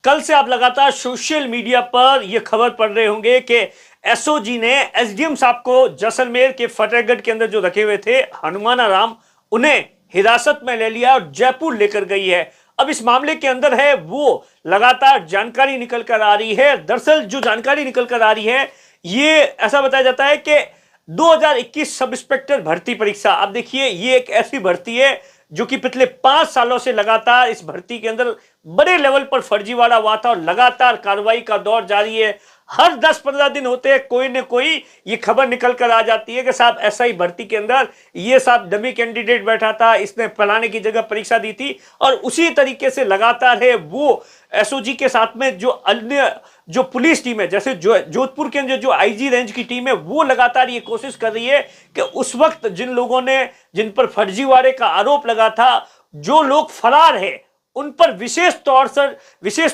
कल से आप लगातार सोशल मीडिया पर यह खबर पढ़ रहे होंगे कि एसओजी ने एसडीएम साहब को जैसलमेर के फतेहगढ़ के अंदर जो रखे हुए थे हनुमानाराम, उन्हें हिरासत में ले लिया और जयपुर लेकर गई है। अब इस मामले के अंदर है वो लगातार जानकारी निकल कर आ रही है। दरअसल जो जानकारी निकल कर आ रही है ये ऐसा बताया जाता है कि 2021 सब इंस्पेक्टर भर्ती परीक्षा, अब देखिए ये एक ऐसी भर्ती है जो कि पिछले 5 सालों से लगातार इस भर्ती के अंदर बड़े लेवल पर फर्जीवाड़ा हुआ था और लगातार कार्रवाई का दौर जारी है। हर 10-15 दिन होते हैं कोई न कोई ये खबर निकल कर आ जाती है कि साहब ऐसा ही भर्ती के अंदर ये साहब डमी कैंडिडेट बैठा था, इसने फलाने की जगह परीक्षा दी थी। और उसी तरीके से लगातार है वो एसओजी के साथ में जो अन्य जो पुलिस टीम है, जैसे जोधपुर के अंदर जो आईजी रेंज की टीम है, वो लगातार ये कोशिश कर रही है कि उस वक्त जिन लोगों ने जिन पर फर्जीवाड़े का आरोप लगा था, जो लोग फरार है, उन पर विशेष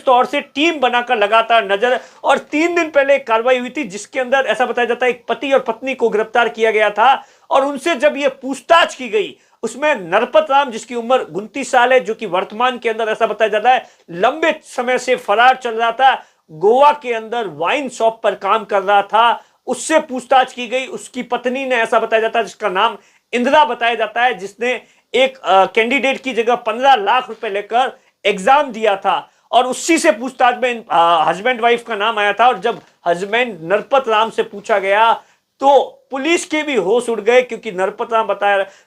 तौर से टीम बनाकर लगातार नजर। और 3 दिन पहले एक कार्रवाई हुई थी जिसके अंदर ऐसा बताया जाता है एक पति और पत्नी को गिरफ्तार किया गया था और उनसे जब यह पूछताछ की गई, उसमें नरपत राम जिसकी उम्र 29 साल है, जो कि वर्तमान के अंदर ऐसा बताया जाता है लंबे समय से फरार चल रहा था, गोवा के अंदर वाइन शॉप पर काम कर रहा था, उससे पूछताछ की गई। उसकी पत्नी ने ऐसा बताया जाता है जिसका नाम इंदिरा बताया जाता है, जिसने एक कैंडिडेट की जगह 15 लाख रुपए लेकर एग्जाम दिया था और उसी से पूछताछ में हस्बैंड वाइफ का नाम आया था। और जब हस्बैंड नरपत राम से पूछा गया तो पुलिस के भी होश उड़ गए, क्योंकि नरपत राम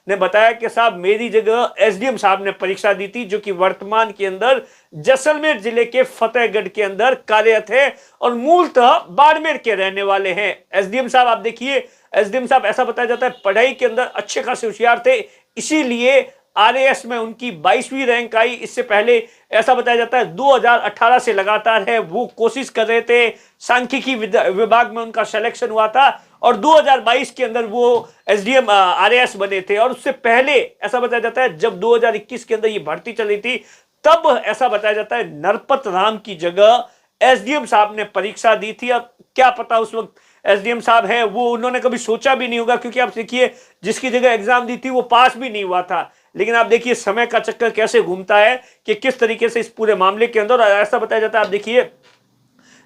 ने बताया कि साहब मेरी जगह एसडीएम साहब ने परीक्षा दी थी, जो कि वर्तमान के अंदर जैसलमेर जिले के फतेहगढ़ के अंदर कार्यरत है और मूलतः बाड़मेर के रहने वाले हैं। एसडीएम साहब आप देखिए, एसडीएम साहब ऐसा बताया जाता है पढ़ाई के अंदर अच्छे खासे होशियार थे, इसीलिए आरएएस में उनकी 22वीं रैंक आई। इससे पहले ऐसा बताया जाता है 2018 से लगातार है वो कोशिश कर रहे थे, सांख्यिकी विभाग में उनका सिलेक्शन हुआ था और 2022 के अंदर वो एसडीएम आरएएस बने थे। और उससे पहले ऐसा बताया जाता है जब 2021 के अंदर ये भर्ती चली थी, तब ऐसा बताया जाता है नरपत राम की जगह एसडीएम साहब ने परीक्षा दी थी। अब क्या पता उस वक्त एसडीएम साहब है वो उन्होंने कभी सोचा भी नहीं होगा, क्योंकि आप देखिए जिसकी जगह एग्जाम दी थी वो पास भी नहीं हुआ था। लेकिन आप देखिए समय का चक्कर कैसे घूमता है कि किस तरीके से इस पूरे मामले के अंदर ऐसा बताया जाता है। आप देखिए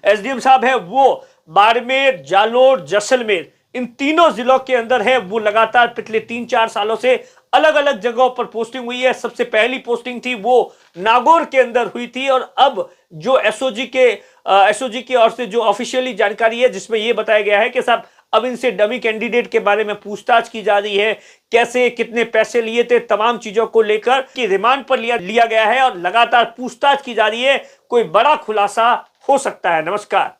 एसडीएम साहब है वो बाड़मेर, जालोर, जैसलमेर, इन तीनों जिलों के अंदर है वो लगातार पिछले 3-4 सालों से अलग अलग जगहों पर पोस्टिंग हुई है। सबसे पहली पोस्टिंग थी वो नागौर के अंदर हुई थी और अब जो एसओजी की ओर से जो ऑफिशियली जानकारी है जिसमें यह बताया गया है कि साहब अब इनसे डमी कैंडिडेट के बारे में पूछताछ की जा रही है, कैसे कितने पैसे लिए थे, तमाम चीजों को लेकर कि रिमांड पर लिया गया है और लगातार पूछताछ की जा रही है। कोई बड़ा खुलासा हो सकता है। नमस्कार।